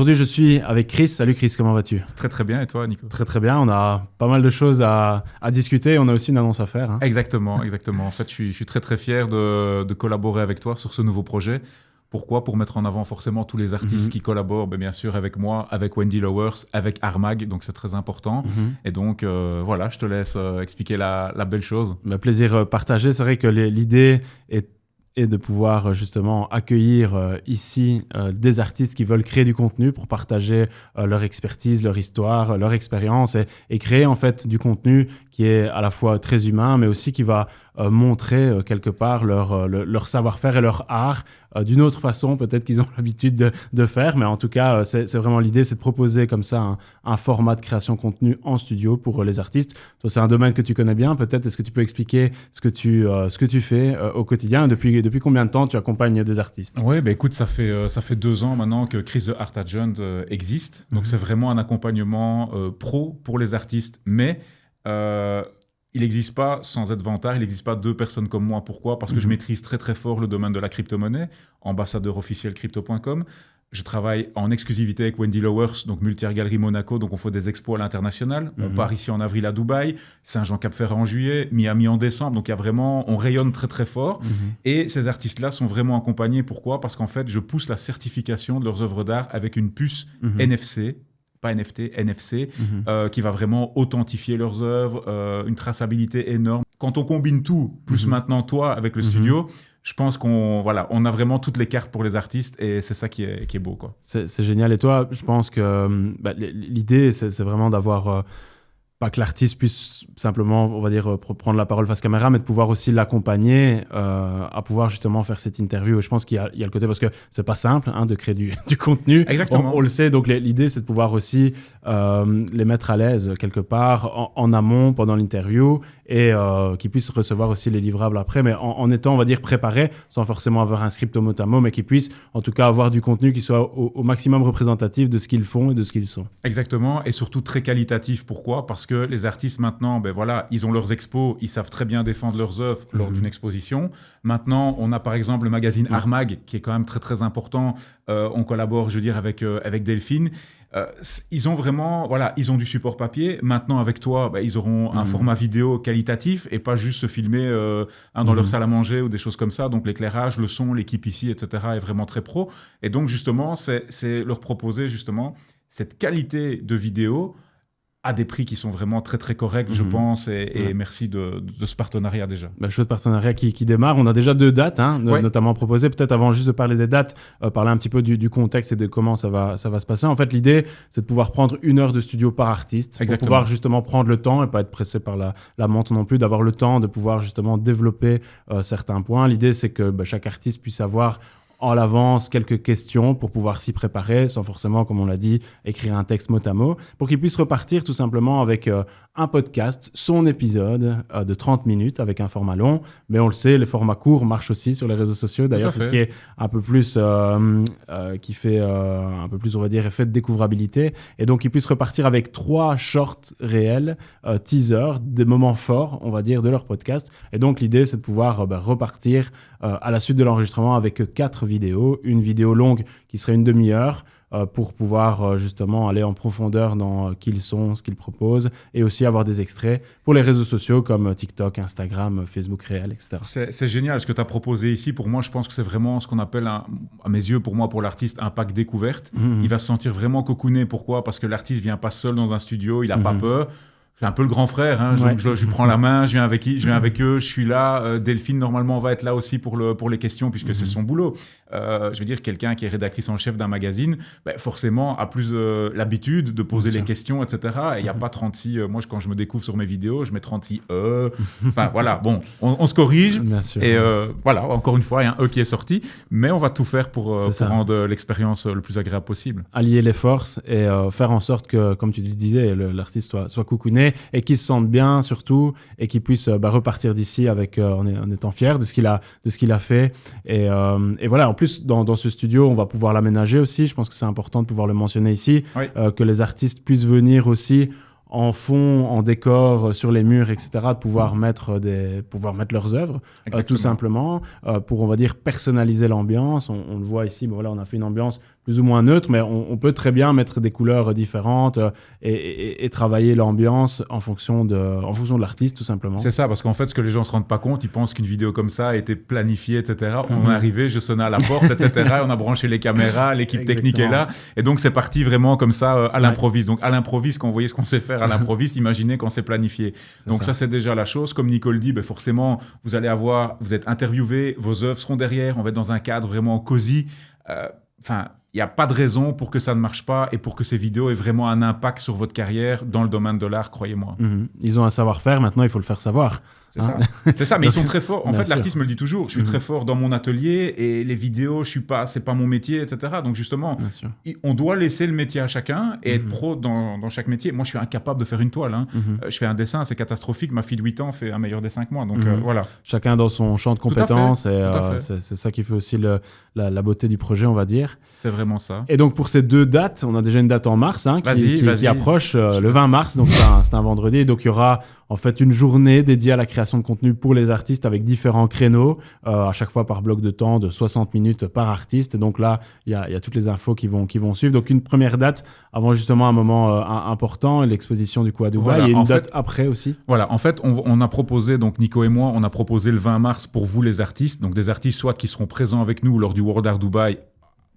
aujourd'hui, je suis avec Chris. Salut Chris, comment vas-tu? Très très bien, et toi Nico? Très très bien, on a pas mal de choses à discuter, on a aussi une annonce à faire. Exactement. En fait, je suis très très fier de collaborer avec toi sur ce nouveau projet. Pourquoi? Pour mettre en avant forcément tous les artistes qui collaborent, bien sûr avec moi, avec Wendy Lowers, avec Armag, donc c'est très important. Et donc voilà, je te laisse expliquer la belle chose. Plaisir partagé, c'est vrai que l'idée est de pouvoir justement accueillir ici des artistes qui veulent créer du contenu pour partager leur expertise, leur histoire, leur expérience et créer en fait du contenu qui est à la fois très humain mais aussi qui va montrer quelque part leur savoir-faire et leur art d'une autre façon peut-être qu'ils ont l'habitude de faire, mais en tout cas c'est vraiment l'idée, c'est de proposer comme ça un format de création contenu en studio pour les artistes. Toi, c'est un domaine que tu connais bien, peut-être est-ce que tu peux expliquer ce que tu fais au quotidien, depuis combien de temps tu accompagnes des artistes? Oui, écoute, ça fait 2 ans maintenant que Chris the Art Agent existe, donc c'est vraiment un accompagnement pro pour les artistes, mais il n'existe pas sans être vantard, il n'existe pas 2 personnes comme moi. Pourquoi? Parce que je maîtrise très très fort le domaine de la crypto-monnaie, ambassadeur officiel crypto.com. Je travaille en exclusivité avec Wendy Lowers, donc Multi-Art Gallery Monaco, donc on fait des expos à l'international. On part ici en avril à Dubaï, Saint-Jean-Cap-Ferrat en juillet, Miami en décembre, donc il y a vraiment, on rayonne très très fort. Et ces artistes-là sont vraiment accompagnés. Pourquoi? Parce qu'en fait, je pousse la certification de leurs œuvres d'art avec une puce NFC, pas NFT, NFC, qui va vraiment authentifier leurs œuvres, une traçabilité énorme. Quand on combine tout, plus maintenant toi avec le studio, je pense qu'on a vraiment toutes les cartes pour les artistes et c'est ça qui est beau, quoi. C'est génial. Et toi, je pense que l'idée, c'est vraiment d'avoir... pas que l'artiste puisse simplement, on va dire, prendre la parole face caméra, mais de pouvoir aussi l'accompagner à pouvoir justement faire cette interview. Et je pense qu'il y a le côté, parce que c'est pas simple de créer du contenu. Exactement. On le sait, donc l'idée, c'est de pouvoir aussi les mettre à l'aise quelque part en amont, pendant l'interview, et qu'ils puissent recevoir aussi les livrables après, mais en étant, on va dire, préparés, sans forcément avoir un script au mot à mot, mais qu'ils puissent en tout cas avoir du contenu qui soit au maximum représentatif de ce qu'ils font et de ce qu'ils sont. Exactement, et surtout très qualitatif. Pourquoi? Parce que les artistes maintenant, ils ont leurs expos, ils savent très bien défendre leurs œuvres lors d'une exposition. Maintenant, on a par exemple le magazine Armag, qui est quand même très très important. On collabore, je veux dire, avec Delphine. Ils ont vraiment, ils ont du support papier. Maintenant, avec toi, ils auront un format vidéo qualitatif et pas juste se filmer dans leur salle à manger ou des choses comme ça. Donc l'éclairage, le son, l'équipe ici, etc. est vraiment très pro. Et donc justement, c'est leur proposer justement cette qualité de vidéo à des prix qui sont vraiment très très corrects, je pense, et merci de ce partenariat déjà. Chouette partenariat qui démarre. On a déjà 2 dates, notamment proposées. Peut-être avant juste de parler des dates, parler un petit peu du contexte et de comment ça va se passer. En fait, l'idée, c'est de pouvoir prendre 1 heure de studio par artiste. Exactement. Pour pouvoir justement prendre le temps et pas être pressé par la montre non plus, d'avoir le temps de pouvoir justement développer certains points. L'idée, c'est que chaque artiste puisse avoir en l'avance quelques questions pour pouvoir s'y préparer sans forcément, comme on l'a dit, écrire un texte mot à mot, pour qu'il puisse repartir tout simplement avec un podcast, son épisode de 30 minutes avec un format long. Mais on le sait, les formats courts marchent aussi sur les réseaux sociaux. D'ailleurs, c'est ce qui est un peu plus, qui fait un peu plus, on va dire, effet de découvrabilité. Et donc, il puisse repartir avec 3 shorts réels, teasers, des moments forts, on va dire, de leur podcast. Et donc, l'idée, c'est de pouvoir repartir à la suite de l'enregistrement avec 4 vidéos. Une vidéo longue qui serait une demi-heure, pour pouvoir justement aller en profondeur dans qui ils sont, ce qu'ils proposent, et aussi avoir des extraits pour les réseaux sociaux comme TikTok, Instagram, Facebook Réel, etc. C'est génial ce que tu as proposé ici. Pour moi, je pense que c'est vraiment ce qu'on appelle, à mes yeux, pour moi, pour l'artiste, un pack découverte. Il va se sentir vraiment cocooné. Pourquoi? Parce que l'artiste vient pas seul dans un studio, il n'a pas peur. C'est un peu le grand frère, je lui prends la main, je viens avec eux, je suis là. Delphine, normalement, va être là aussi pour les questions, puisque c'est son boulot. Je veux dire, quelqu'un qui est rédactrice en chef d'un magazine, forcément, a plus l'habitude de poser les questions, etc. Et il n'y a pas 36... moi, quand je me découvre sur mes vidéos, je mets 36 Enfin, voilà, bon, on se corrige. Bien sûr. Et voilà, encore une fois, il y a un qui est sorti. Mais on va tout faire pour rendre l'expérience le plus agréable possible. Allier les forces et faire en sorte que, comme tu le disais, l'artiste soit cocooné et qu'il se sente bien surtout et qu'il puisse repartir d'ici avec en étant fier de ce qu'il a fait. Et voilà, en plus, dans ce studio, on va pouvoir l'aménager aussi. Je pense que c'est important de pouvoir le mentionner ici, que les artistes puissent venir aussi en fond, en décor, sur les murs, etc., de pouvoir mettre leurs œuvres, tout simplement, pour, on va dire, personnaliser l'ambiance. On le voit ici, on a fait une ambiance plus ou moins neutre, mais on peut très bien mettre des couleurs différentes et travailler l'ambiance en fonction de l'artiste, tout simplement. C'est ça, parce qu'en fait, ce que les gens ne se rendent pas compte, ils pensent qu'une vidéo comme ça a été planifiée, etc. On est arrivé, je sonnais à la porte, etc. On a branché les caméras, l'équipe technique est là. Et donc, c'est parti vraiment comme ça à l'improviste. Donc, à l'improviste, quand vous voyez ce qu'on sait faire à l'improviste, imaginez quand c'est planifié. Donc, ça, c'est déjà la chose. Comme Nico le dit, forcément, vous êtes interviewé, vos œuvres seront derrière, on va être dans un cadre vraiment cosy. Il n'y a pas de raison pour que ça ne marche pas et pour que ces vidéos aient vraiment un impact sur votre carrière dans le domaine de l'art, croyez-moi. Ils ont un savoir-faire, maintenant il faut le faire savoir. C'est ça, mais ils sont très forts. En fait, sûr. L'artiste me le dit toujours, je suis très fort dans mon atelier et les vidéos, c'est pas mon métier, etc. Donc justement, on doit laisser le métier à chacun et être pro dans chaque métier. Moi, je suis incapable de faire une toile. Je fais un dessin, c'est catastrophique. Ma fille de 8 ans fait un meilleur dessin que moi. Donc voilà. Chacun dans son champ de compétences. C'est ça qui fait aussi la beauté du projet, on va dire. C'est vraiment ça. Et donc pour ces 2 dates, on a déjà une date en mars qui approche, le 20 mars, donc c'est un vendredi. Donc il y aura en fait une journée dédiée à la création de contenu pour les artistes avec différents créneaux, à chaque fois par bloc de temps de 60 minutes par artiste. Et donc là, il y a toutes les infos qui vont suivre. Donc une première date avant justement un moment important, l'exposition du coup à Dubaï. Voilà, et une date après aussi. Voilà, en fait, on a proposé, donc Nico et moi, on a proposé le 20 mars pour vous les artistes. Donc des artistes soit qui seront présents avec nous lors du World Art Dubai,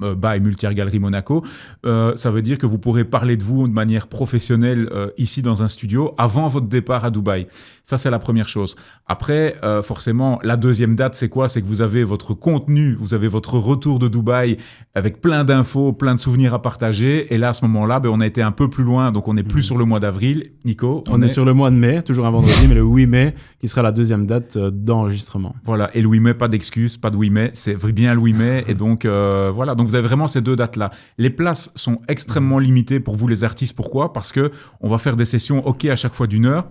by Multi-Art Gallery Monaco, ça veut dire que vous pourrez parler de vous de manière professionnelle ici dans un studio avant votre départ à Dubaï. Ça, c'est la première chose. Après, forcément, la deuxième date, c'est quoi? C'est que vous avez votre contenu, vous avez votre retour de Dubaï avec plein d'infos, plein de souvenirs à partager. Et là, à ce moment-là, on a été un peu plus loin, donc on n'est plus sur le mois d'avril. Nico, on est sur le mois de mai, toujours un vendredi, mais le 8 mai, qui sera la deuxième date d'enregistrement. Voilà, et le 8 mai, pas d'excuses, pas de 8 mai, c'est bien le 8 mai. Et donc, voilà, donc vous avez vraiment ces 2 dates-là. Les places sont extrêmement limitées pour vous les artistes. Pourquoi? Parce que on va faire des sessions à chaque fois d'1 heure.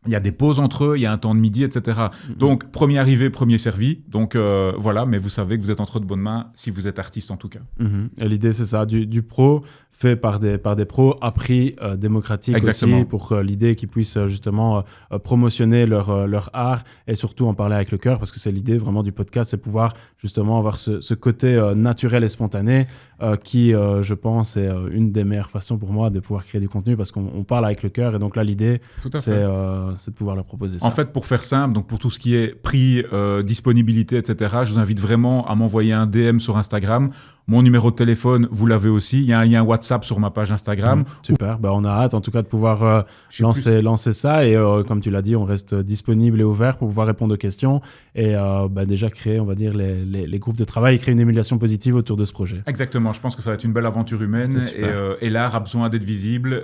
Il y a des pauses entre eux, il y a un temps de midi, etc. Donc, premier arrivé, premier servi. Donc, voilà, mais vous savez que vous êtes entre de bonnes mains si vous êtes artiste en tout cas. Et l'idée, c'est ça, du pro fait par des pros à prix démocratique. Exactement. Aussi, pour l'idée qu'ils puissent justement promotionner leur art et surtout en parler avec le cœur, parce que c'est l'idée vraiment du podcast, c'est pouvoir justement avoir ce côté naturel et spontané qui, je pense, est une des meilleures façons pour moi de pouvoir créer du contenu, parce qu'on parle avec le cœur. Et donc là, l'idée, c'est de pouvoir leur proposer ça. En fait, pour faire simple, donc pour tout ce qui est prix, disponibilité, etc., je vous invite vraiment à m'envoyer un DM sur Instagram. Mon numéro de téléphone, vous l'avez aussi. Il y a un lien WhatsApp sur ma page Instagram. Super. On a hâte en tout cas de pouvoir lancer ça. Et comme tu l'as dit, on reste disponible et ouvert pour pouvoir répondre aux questions et déjà créer, on va dire, les groupes de travail et créer une émulation positive autour de ce projet. Exactement. Je pense que ça va être une belle aventure humaine et l'art a besoin d'être visible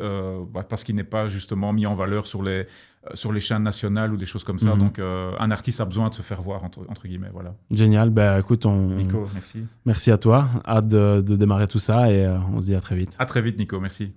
parce qu'il n'est pas justement mis en valeur sur les chaînes nationales ou des choses comme ça. Donc, un artiste a besoin de se faire voir, entre guillemets. Voilà. Génial. Écoute, Nico, merci. Merci à toi. Hâte de démarrer tout ça et on se dit à très vite. À très vite, Nico. Merci.